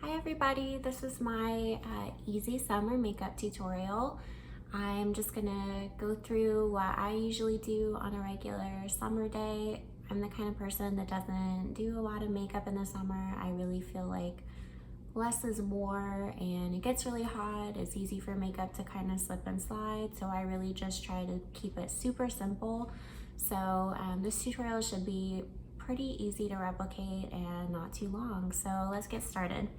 Hi everybody, this is my easy summer makeup tutorial. I'm just gonna go through what I usually do on a regular summer day. I'm the kind of person that doesn't do a lot of makeup in the summer. I really feel like less is more, and it gets really hot. It's easy for makeup to kind of slip and slide, so I really just try to keep it super simple. So this tutorial should be pretty easy to replicate and not too long. So let's get started.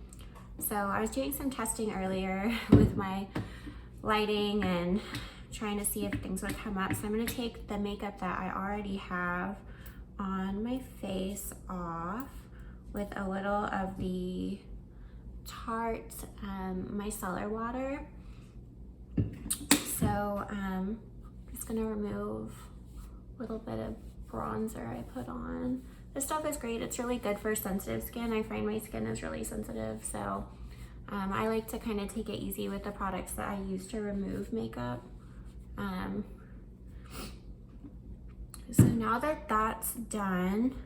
So I was doing some testing earlier with my lighting and trying to see if things would come up. So I'm going to take the makeup that I already have on my face off with a little of the Tarte Micellar water. So I'm just going to remove a little bit of bronzer I put on. This stuff is great. It's really good for sensitive skin. I find my skin is really sensitive, so I like to kind of take it easy with the products that I use to remove makeup. So now that that's done,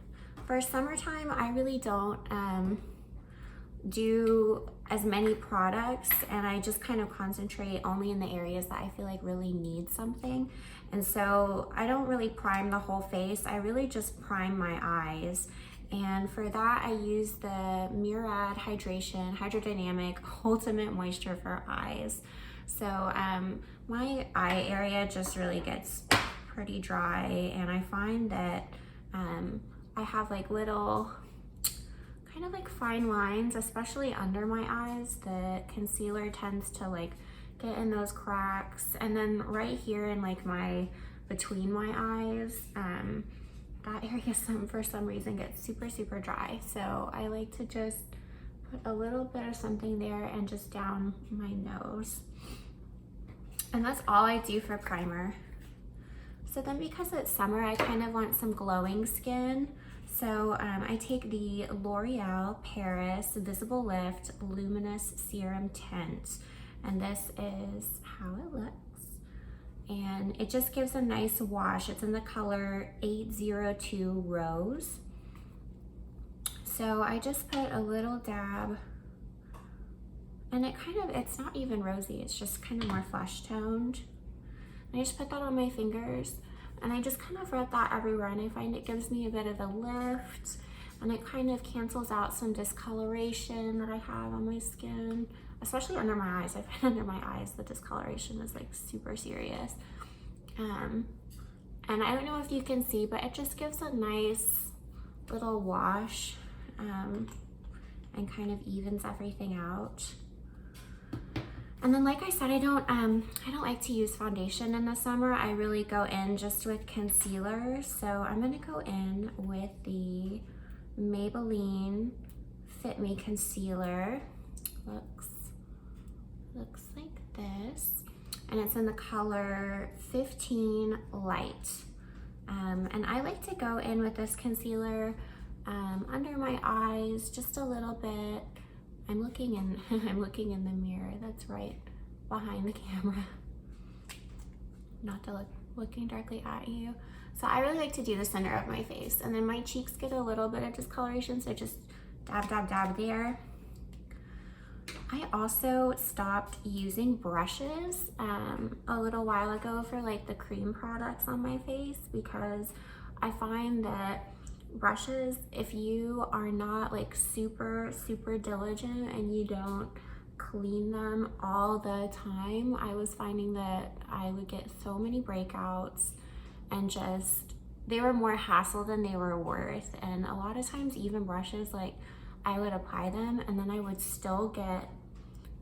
for summertime, I really don't do as many products, and I just kind of concentrate only in the areas that I feel like really need something. And so I don't really prime the whole face. I really just prime my eyes. And for that, I use the Murad Hydro-Dynamic Ultimate Moisture for eyes. So my eye area just really gets pretty dry, and I find that I have like little kind of like fine lines, especially under my eyes. The concealer tends to like get in those cracks, and then right here in like between my eyes, that area for some reason gets super dry. So I like to just put a little bit of something there and just down my nose, and that's all I do for primer. So then, because it's summer, I kind of want some glowing skin. So I take the L'Oreal Paris Visible Lift Luminous Serum Tint, and this is how it looks. And it just gives a nice wash. It's in the color 802 Rose. So I just put a little dab, and it's not even rosy, it's just kind of more flesh toned. And I just put that on my fingers, and I just kind of rub that everywhere, and I find it gives me a bit of a lift, and it kind of cancels out some discoloration that I have on my skin, especially under my eyes. I find under my eyes the discoloration is like super serious. And I don't know if you can see, but it just gives a nice little wash and kind of evens everything out. And then, like I said, I don't like to use foundation in the summer. I really go in just with concealer. So I'm gonna go in with the Maybelline Fitme Concealer. Looks like this, and it's in the color 15 Light. And I like to go in with this concealer under my eyes just a little bit. I'm looking in the mirror that's right behind the camera, not to looking directly at you. So I really like to do the center of my face, and then my cheeks get a little bit of discoloration, so just dab there. I also stopped using brushes a little while ago for like the cream products on my face, because I find that brushes, if you are not like super diligent and you don't clean them all the time, I was finding that I would get so many breakouts, and just they were more hassle than they were worth. And a lot of times, even brushes, like I would apply them and then I would still get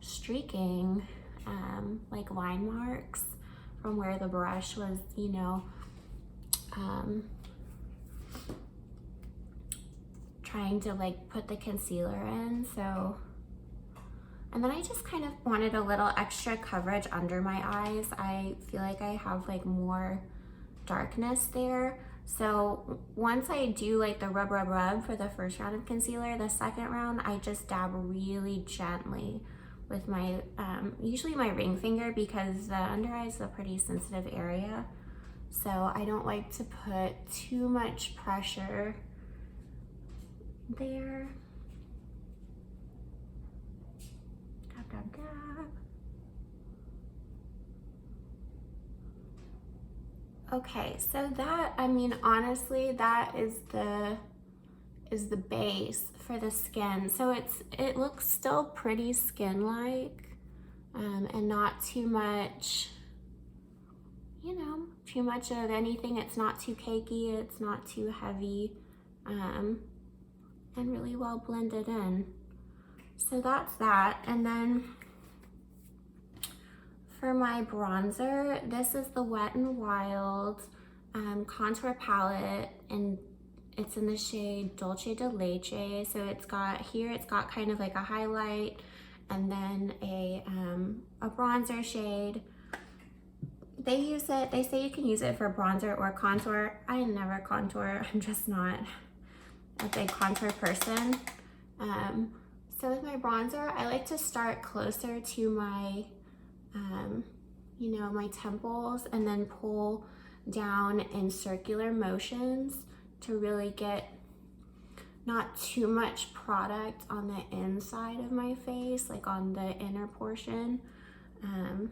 streaking like line marks from where the brush was, trying to like put the concealer in. So, and then I just kind of wanted a little extra coverage under my eyes. I feel like I have like more darkness there. So once I do like the rub for the first round of concealer, the second round I just dab really gently with my usually my ring finger, because the under eye is a pretty sensitive area. So I don't like to put too much pressure there. Okay, so that, I mean, honestly, that is the base for the skin. So it looks still pretty skin-like, and not too much, you know, too much of anything. It's not too cakey, it's not too heavy, and really well blended in. So that's that. And then for my bronzer, this is the Wet n Wild contour palette, and it's in the shade Dulce de Leche. So it's got here, it's got kind of like a highlight and then a bronzer shade. They use it, they say you can use it for bronzer or contour. I never contour, I'm just not a big contour person. So with my bronzer, I like to start closer to my, you know, my temples, and then pull down in circular motions to really get not too much product on the inside of my face, like on the inner portion. And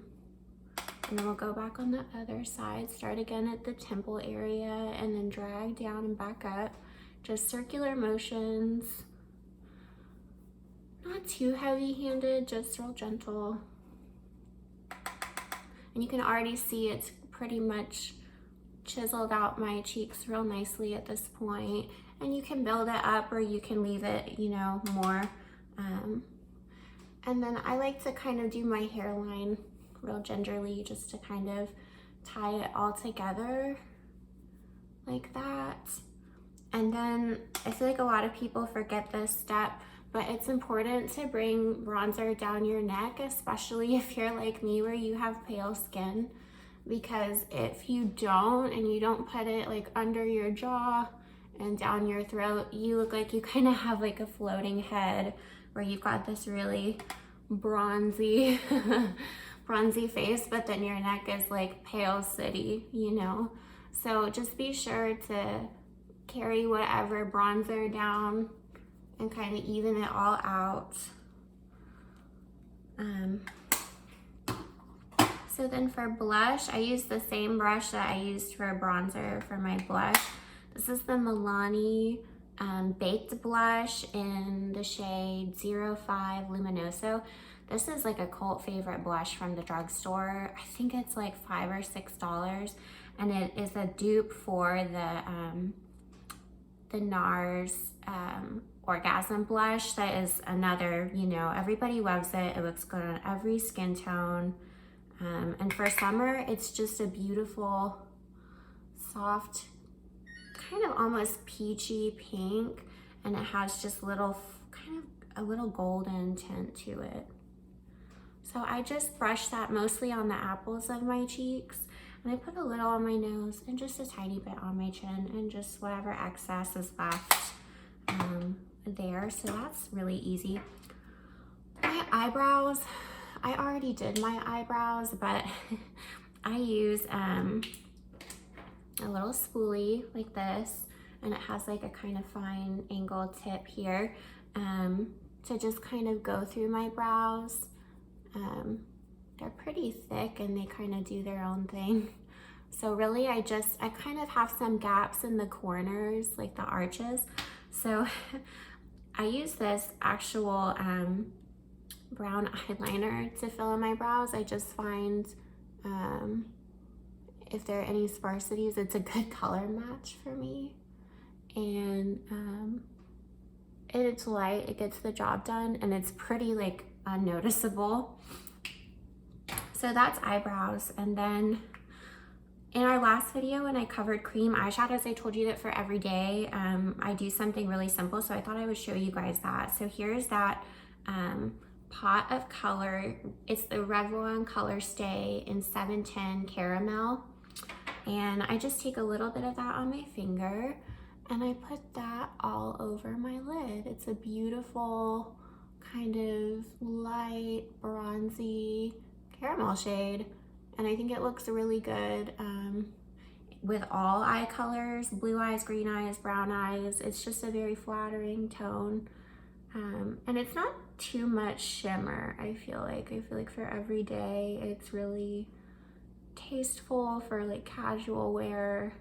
then we'll go back on the other side, start again at the temple area, and then drag down and back up. Just circular motions. Not too heavy-handed, just real gentle. And you can already see it's pretty much chiseled out my cheeks real nicely at this point. And you can build it up, or you can leave it, you know, more. And then I like to kind of do my hairline real gingerly, just to kind of tie it all together like that. And then I feel like a lot of people forget this step, but it's important to bring bronzer down your neck, especially if you're like me where you have pale skin, because if you don't, and you don't put it like under your jaw and down your throat, you look like you kind of have like a floating head where you've got this really bronzy bronzy face, but then your neck is like pale city, you know? So just be sure to carry whatever bronzer down and kind of even it all out. So then for blush, I use the same brush that I used for bronzer for my blush. This is the Milani Baked Blush in the shade 05 Luminoso. This is like a cult favorite blush from the drugstore. I think it's like $5 or $6, and it is a dupe for the NARS Orgasm blush. That is another, you know, everybody loves it. It looks good on every skin tone. And for summer, it's just a beautiful, soft, kind of almost peachy pink, and it has just little, kind of a little golden tint to it. So I just brush that mostly on the apples of my cheeks, and I put a little on my nose and just a tiny bit on my chin, and just whatever excess is left there. So that's really easy. My eyebrows, I already did my eyebrows, but I use a little spoolie like this, and it has like a kind of fine angled tip here to just kind of go through my brows. They're pretty thick and they kind of do their own thing. So really I kind of have some gaps in the corners, like the arches. So I use this actual brown eyeliner to fill in my brows. I just find if there are any sparsities, it's a good color match for me. And it's light, it gets the job done, and it's pretty like unnoticeable. So that's eyebrows. And then in our last video when I covered cream eyeshadows, I told you that for every day I do something really simple, so I thought I would show you guys that. So here's that pot of color. It's the Revlon Colorstay in 710 Caramel, and I just take a little bit of that on my finger and I put that all over my lid. It's a beautiful kind of light bronzy caramel shade, and I think it looks really good with all eye colors, blue eyes, green eyes, brown eyes. It's just a very flattering tone. And it's not too much shimmer, I feel like. For every day, it's really tasteful for like casual wear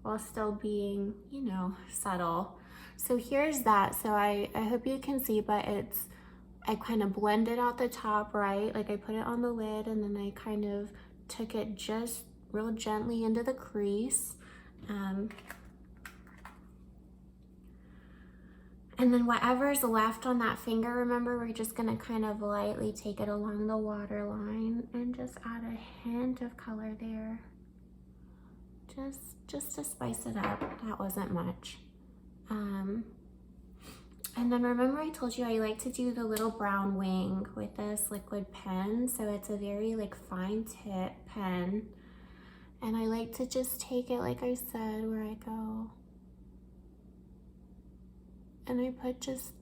while still being, you know, subtle. So here's that. So I hope you can see, but I kind of blended out the top, right? Like I put it on the lid and then I kind of took it just real gently into the crease. And then whatever's left on that finger, remember, we're just gonna kind of lightly take it along the waterline and just add a hint of color there. Just to spice it up. That wasn't much. And then remember I told you I like to do the little brown wing with this liquid pen. So it's a very like fine tip pen. And I like to just take it, like I said, where I go. And I put just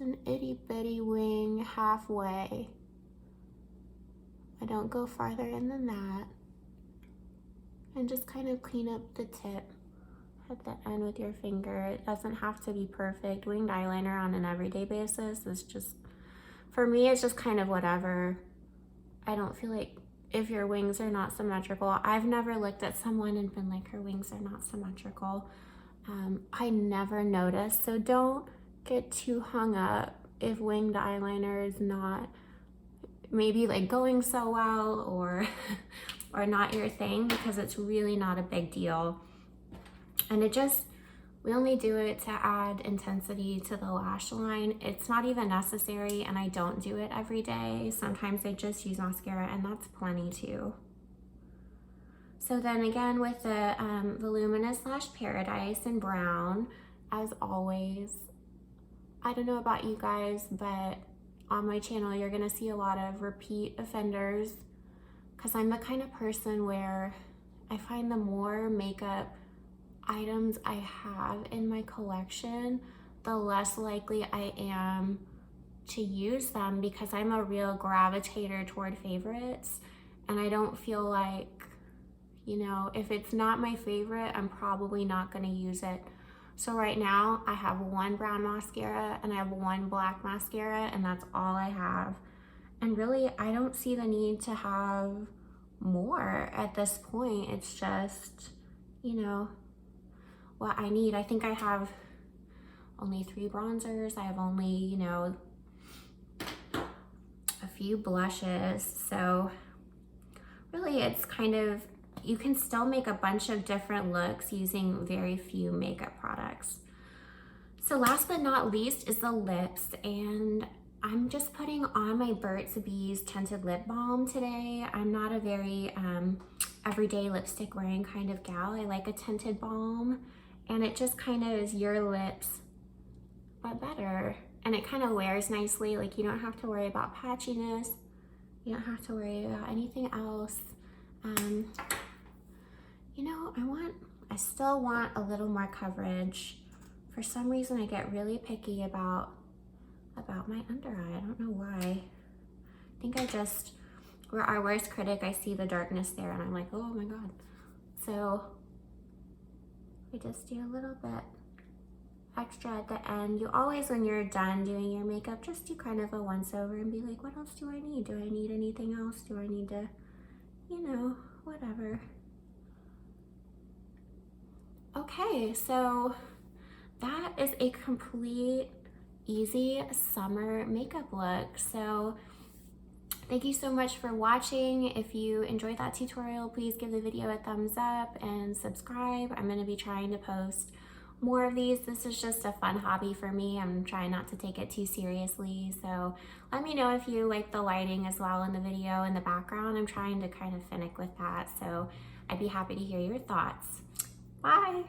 an itty bitty wing halfway. I don't go farther in than that. And just kind of clean up the tip at the end with your finger. It doesn't have to be perfect. Winged eyeliner on an everyday basis is just, for me, it's just kind of whatever. I don't feel like if your wings are not symmetrical, I've never looked at someone and been like, her wings are not symmetrical. I never noticed, so don't get too hung up if winged eyeliner is not maybe like going so well or or not your thing, because it's really not a big deal. And we only do it to add intensity to the lash line. It's not even necessary, and I don't do it every day. Sometimes I just use mascara, and that's plenty too. So then again with the Voluminous Lash Paradise in brown, as always, I don't know about you guys, but on my channel, you're gonna see a lot of repeat offenders, because I'm the kind of person where I find the more makeup items I have in my collection, the less likely I am to use them, because I'm a real gravitator toward favorites, and I don't feel like, you know, if it's not my favorite, I'm probably not gonna use it. So right now I have one brown mascara and I have one black mascara, and that's all I have. And really, I don't see the need to have more at this point. It's just, you know, what I need. I think I have only 3 bronzers. I have only, you know, a few blushes. So really it's kind of, you can still make a bunch of different looks using very few makeup products. So last but not least is the lips, and I'm just putting on my Burt's Bees Tinted Lip Balm today. I'm not a very everyday lipstick wearing kind of gal. I like a tinted balm, and it just kind of is your lips, but better. And it kind of wears nicely. Like, you don't have to worry about patchiness. You don't have to worry about anything else. You know, I still want a little more coverage. For some reason, I get really picky about my under eye. I don't know why. I think we're our worst critic. I see the darkness there and I'm like, oh my God. So we just do a little bit extra at the end. You always, when you're done doing your makeup, just do kind of a once over and be like, what else do I need? Do I need anything else? Do I need to, you know, whatever. Okay, so that is a complete easy summer makeup look. So thank you so much for watching. If you enjoyed that tutorial, please give the video a thumbs up and subscribe. I'm going to be trying to post more of these. This is just a fun hobby for me. I'm trying not to take it too seriously. So let me know if you like the lighting as well in the video in the background. I'm trying to kind of finick with that. So I'd be happy to hear your thoughts. Bye.